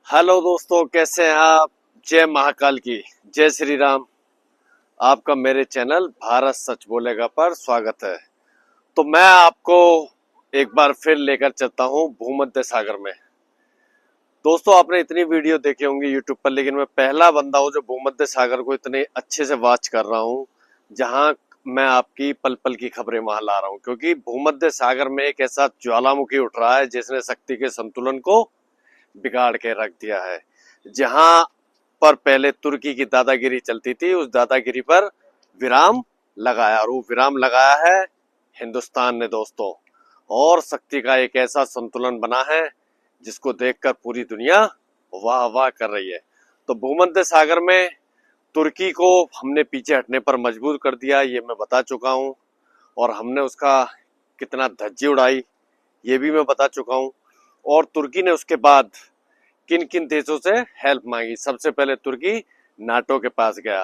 Hello दोस्तों, कैसे हैं आप। जय महाकाल की, जय श्री राम। आपका मेरे चैनल भारत सच बोलेगा पर स्वागत है। तो मैं आपको एक बार फिर लेकर चलता हूं भूमध्य सागर में। दोस्तों, आपने इतनी वीडियो देखी होंगी यूट्यूब पर, लेकिन मैं पहला बंदा हूं जो भूमध्य सागर को इतने अच्छे से वॉच कर रहा हूं, जहां मैं आपकी पल पल की खबरें वहां ला रहा हूं। क्योंकि भूमध्य सागर में एक ऐसा ज्वालामुखी उठ रहा है जिसने शक्ति के संतुलन को बिगाड़ के रख दिया है। जहां पर पहले तुर्की की दादागिरी चलती थी, उस दादागिरी पर विराम लगाया, और वो विराम लगाया है हिंदुस्तान ने दोस्तों। और शक्ति का एक ऐसा संतुलन बना है जिसको देखकर पूरी दुनिया वाह वाह कर रही है। तो भूमध्य सागर में तुर्की को हमने पीछे हटने पर मजबूर कर दिया, ये मैं बता चुका हूं। और हमने उसका कितना धज्जी उड़ाई, ये भी मैं बता चुका हूं। और तुर्की ने उसके बाद किन किन देशों से हेल्प मांगी। सबसे पहले तुर्की नाटो के पास गया,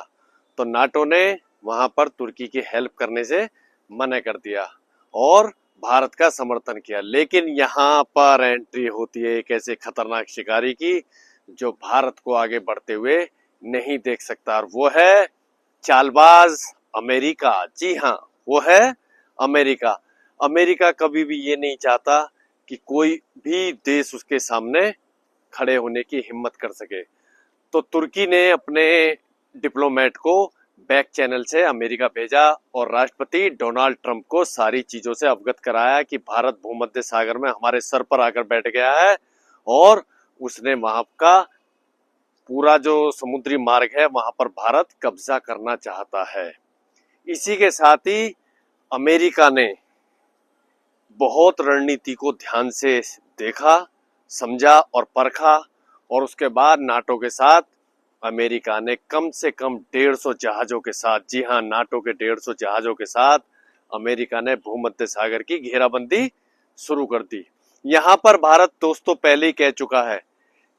तो नाटो ने वहां पर तुर्की की हेल्प करने से मना कर दिया और भारत का समर्थन किया। लेकिन यहाँ पर एंट्री होती है एक ऐसे खतरनाक शिकारी की जो भारत को आगे बढ़ते हुए नहीं देख सकता, और वो है चालबाज अमेरिका। जी हाँ, वो है अमेरिका। अमेरिका कभी भी ये नहीं चाहता कि कोई भी देश उसके सामने खड़े होने की हिम्मत कर सके। तो तुर्की ने अपने डिप्लोमेट को बैक चैनल से अमेरिका भेजा और राष्ट्रपति डोनाल्ड ट्रंप को सारी चीजों से अवगत कराया कि भारत भूमध्य सागर में हमारे सर पर आकर बैठ गया है और उसने वहां का पूरा जो समुद्री मार्ग है वहां पर भारत कब्जा करना चाहता है। इसी के साथ ही अमेरिका ने बहुत रणनीति को ध्यान से देखा, समझा और परखा, और उसके बाद नाटो के साथ अमेरिका ने कम से कम 150 जहाजों के साथ, जी हाँ, नाटो के 150 जहाजों के साथ अमेरिका ने भूमध्य सागर की घेराबंदी शुरू कर दी। यहाँ पर भारत दोस्तों पहले ही कह चुका है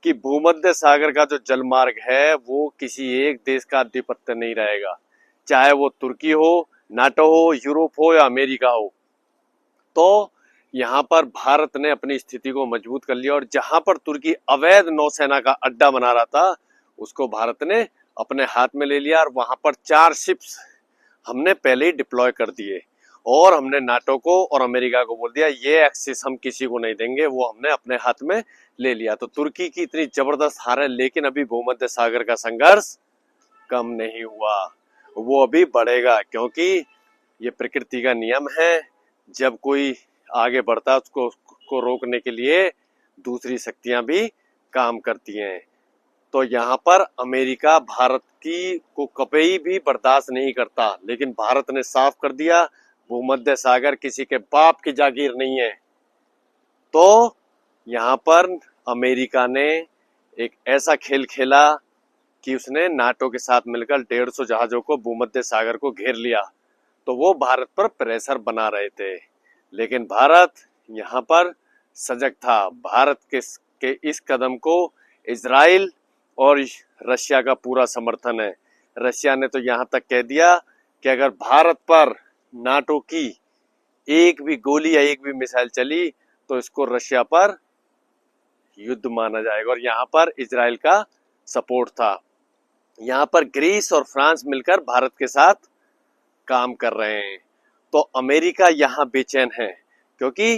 कि भूमध्य सागर का जो जलमार्ग है वो किसी एक देश का आधिपत्य नहीं रहेगा, चाहे वो तुर्की हो, नाटो हो, यूरोप हो या अमेरिका हो। तो यहाँ पर भारत ने अपनी स्थिति को मजबूत कर लिया, और जहां पर तुर्की अवैध नौसेना का अड्डा बना रहा था उसको भारत ने अपने हाथ में ले लिया, और वहां पर 4 शिप्स हमने पहले ही डिप्लॉय कर दिए। और हमने नाटो को और अमेरिका को बोल दिया ये एक्सेस हम किसी को नहीं देंगे, वो हमने अपने हाथ में ले लिया। तो तुर्की की इतनी जबरदस्त हार है, लेकिन अभी भूमध्य सागर का संघर्ष कम नहीं हुआ, वो अभी बढ़ेगा। क्योंकि ये प्रकृति का नियम है, जब कोई आगे बढ़ता है उसको को रोकने के लिए दूसरी शक्तियां भी काम करती हैं। तो यहाँ पर अमेरिका भारत की को कभी भी बर्दाश्त नहीं करता, लेकिन भारत ने साफ कर दिया भूमध्य सागर किसी के बाप की जागीर नहीं है। तो यहाँ पर अमेरिका ने एक ऐसा खेल खेला कि उसने नाटो के साथ मिलकर 150 जहाजों को भूमध्य सागर को घेर लिया। तो वो भारत पर प्रेशर बना रहे थे, लेकिन भारत यहाँ पर सजग था। भारत के इस कदम को इजराइल और रशिया का पूरा समर्थन है। रशिया ने तो यहाँ तक कह दिया कि अगर भारत पर नाटो की एक भी गोली या एक भी मिसाइल चली तो इसको रशिया पर युद्ध माना जाएगा, और यहाँ पर इजराइल का सपोर्ट था। यहाँ पर ग्रीस और फ्रांस मिलकर भारत के साथ काम कर रहे हैं। तो अमेरिका यहाँ बेचैन है, क्योंकि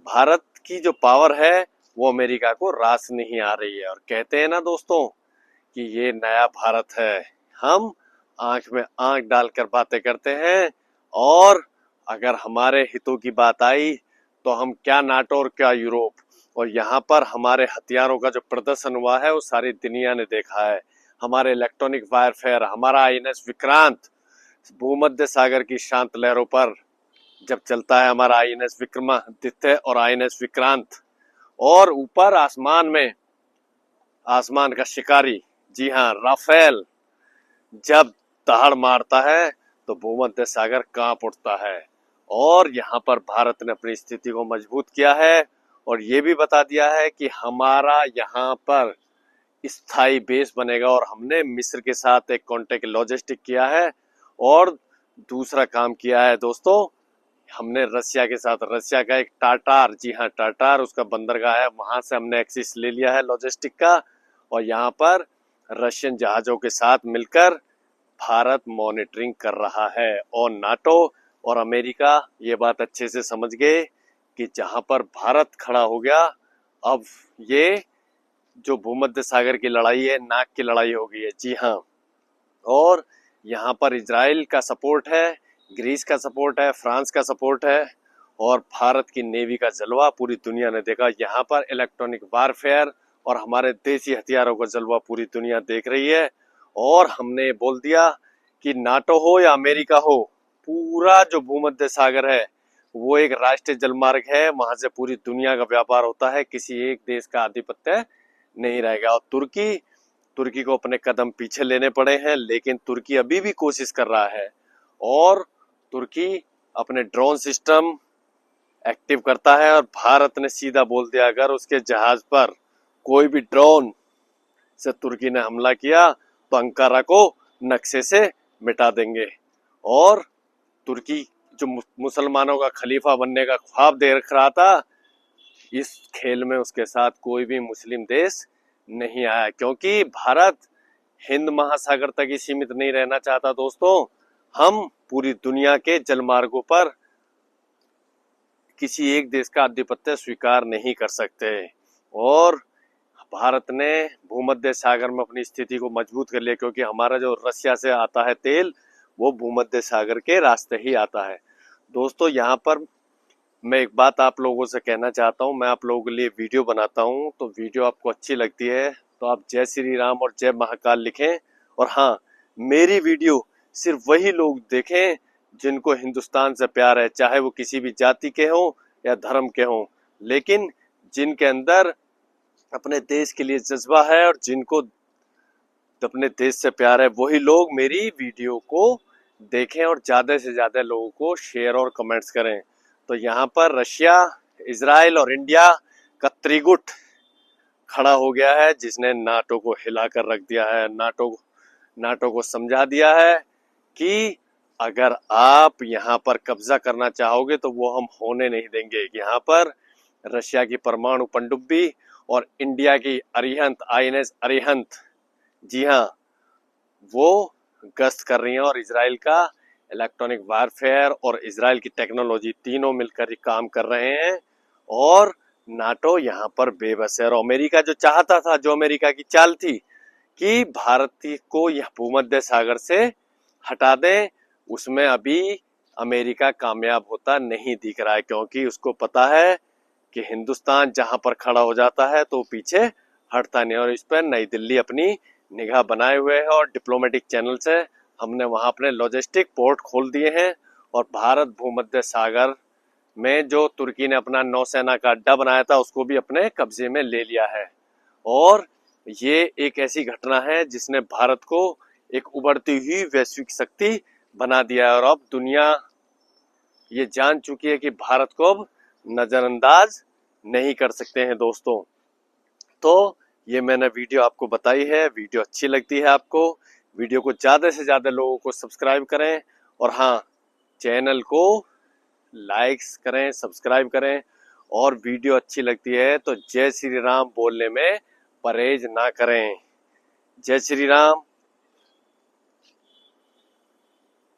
भारत की जो पावर है वो अमेरिका को रास नहीं आ रही है। और कहते हैं ना दोस्तों कि ये नया भारत है, हम आंख में आंख डालकर बातें करते हैं, और अगर हमारे हितों की बात आई तो हम क्या नाटो और क्या यूरोप। और यहाँ पर हमारे हथियारों का जो प्रदर्शन हुआ है वो सारी दुनिया ने देखा है। हमारे इलेक्ट्रॉनिक वारफेयर, हमारा आईएनएस विक्रांत भूमध्य सागर की शांत लहरों पर जब चलता है, हमारा आईएनएस विक्रमादित्य और आईएनएस विक्रांत, और ऊपर आसमान में आसमान का शिकारी, जी हाँ, राफेल, जब दहाड़ मारता है तो भूमध्य सागर कांप उठता है। और यहाँ पर भारत ने अपनी स्थिति को मजबूत किया है, और ये भी बता दिया है कि हमारा यहाँ पर स्थायी बेस बनेगा। और हमने मिस्र के साथ एक कॉन्टेक्ट लॉजिस्टिक किया है, और दूसरा काम किया है दोस्तों, हमने रशिया के साथ, रशिया का एक टाटार, जी हाँ टाटार, उसका बंदरगाह है, वहां से हमने एक्सेस ले लिया है लॉजिस्टिक का। और यहाँ पर रशियन जहाजों के साथ मिलकर भारत मॉनिटरिंग कर रहा है। और नाटो और अमेरिका ये बात अच्छे से समझ गए कि जहां पर भारत खड़ा हो गया, अब ये जो भूमध्य सागर की लड़ाई है, नाक की लड़ाई हो गई है। जी हाँ, और यहाँ पर इजराइल का सपोर्ट है, ग्रीस का सपोर्ट है, फ्रांस का सपोर्ट है और भारत की नेवी का जलवा पूरी दुनिया ने देखा। यहाँ पर इलेक्ट्रॉनिक वारफेयर और हमारे देसी हथियारों का जलवा पूरी दुनिया देख रही है। और हमने बोल दिया कि नाटो हो या अमेरिका हो, पूरा जो भूमध्य सागर है वो एक राष्ट्रीय जलमार्ग है, वहां से पूरी दुनिया का व्यापार होता है, किसी एक देश का आधिपत्य नहीं रहेगा। और तुर्की को अपने कदम पीछे लेने पड़े हैं, लेकिन तुर्की अभी भी कोशिश कर रहा है। और तुर्की अपने ड्रोन सिस्टम एक्टिव करता है और भारत ने सीधा बोल दिया अगर उसके जहाज पर कोई भी ड्रोन से तुर्की ने हमला किया तो अंकारा को नक्शे से मिटा देंगे। और तुर्की जो मुसलमानों का खलीफा बनने का ख्वाब देख रहा था, इस खेल में उसके साथ कोई भी मुस्लिम देश नहीं आया, क्योंकि भारत हिंद महासागर तक ही सीमित नहीं रहना चाहता। दोस्तों, हम पूरी दुनिया के जलमार्गों पर किसी एक देश का आधिपत्य स्वीकार नहीं कर सकते। और भारत ने भूमध्य सागर में अपनी स्थिति को मजबूत कर लिया, क्योंकि हमारा जो रसिया से आता है तेल, वो भूमध्य सागर के रास्ते ही आता है। दोस्तों, यहाँ पर मैं एक बात आप लोगों से कहना चाहता हूँ। मैं आप लोगों के लिए वीडियो बनाता हूँ, तो वीडियो आपको अच्छी लगती है तो आप जय श्री राम और जय महाकाल लिखें। और हाँ, मेरी वीडियो सिर्फ वही लोग देखें जिनको हिंदुस्तान से प्यार है, चाहे वो किसी भी जाति के हों या धर्म के हों, लेकिन जिनके अंदर अपने देश के लिए जज्बा है और जिनको अपने देश से प्यार है, वही लोग मेरी वीडियो को देखें और ज्यादा से ज्यादा लोगों को शेयर और कमेंट्स करें। तो यहाँ पर रशिया, इजराइल और इंडिया का त्रिगुट खड़ा हो गया है, जिसने नाटो को हिलाकर रख दिया है। नाटो को समझा दिया है कि अगर आप यहाँ पर कब्जा करना चाहोगे तो वो हम होने नहीं देंगे। यहाँ पर रशिया की परमाणु पनडुब्बी और इंडिया की अरिहंत, INS अरिहंत, जी हाँ, वो गश्त कर रही हैं। और इजराइल का इलेक्ट्रॉनिक वारफेयर और इजराइल की टेक्नोलॉजी तीनों मिलकर ही काम कर रहे हैं। और नाटो यहाँ पर बेबस है। और अमेरिका जो चाहता था, जो अमेरिका की चाल थी कि भारत को यह भूमध्य सागर से हटा दें, उसमें अभी अमेरिका कामयाब होता नहीं दिख रहा है, क्योंकि उसको पता है कि हिंदुस्तान जहां पर खड़ा हो जाता है तो पीछे हटता नहीं। और इस पर नई दिल्ली अपनी निगाह बनाए हुए है और डिप्लोमेटिक चैनल से हमने वहां अपने लॉजिस्टिक पोर्ट खोल दिए हैं। और भारत भूमध्य सागर में जो तुर्की ने अपना नौसेना का अड्डा बनाया था, उसको भी अपने कब्जे में ले लिया है। और ये एक ऐसी घटना है जिसने भारत को एक उभरती हुई वैश्विक शक्ति बना दिया है। और अब दुनिया ये जान चुकी है कि भारत को अब नजरअंदाज नहीं कर सकते हैं। दोस्तों, तो ये मैंने वीडियो आपको बताई है। वीडियो अच्छी लगती है आपको, वीडियो को ज्यादा से ज्यादा लोगों को सब्सक्राइब करें। और हाँ, चैनल को लाइक्स करें, सब्सक्राइब करें। और वीडियो अच्छी लगती है तो जय श्री राम बोलने में परहेज ना करें। जय श्री राम।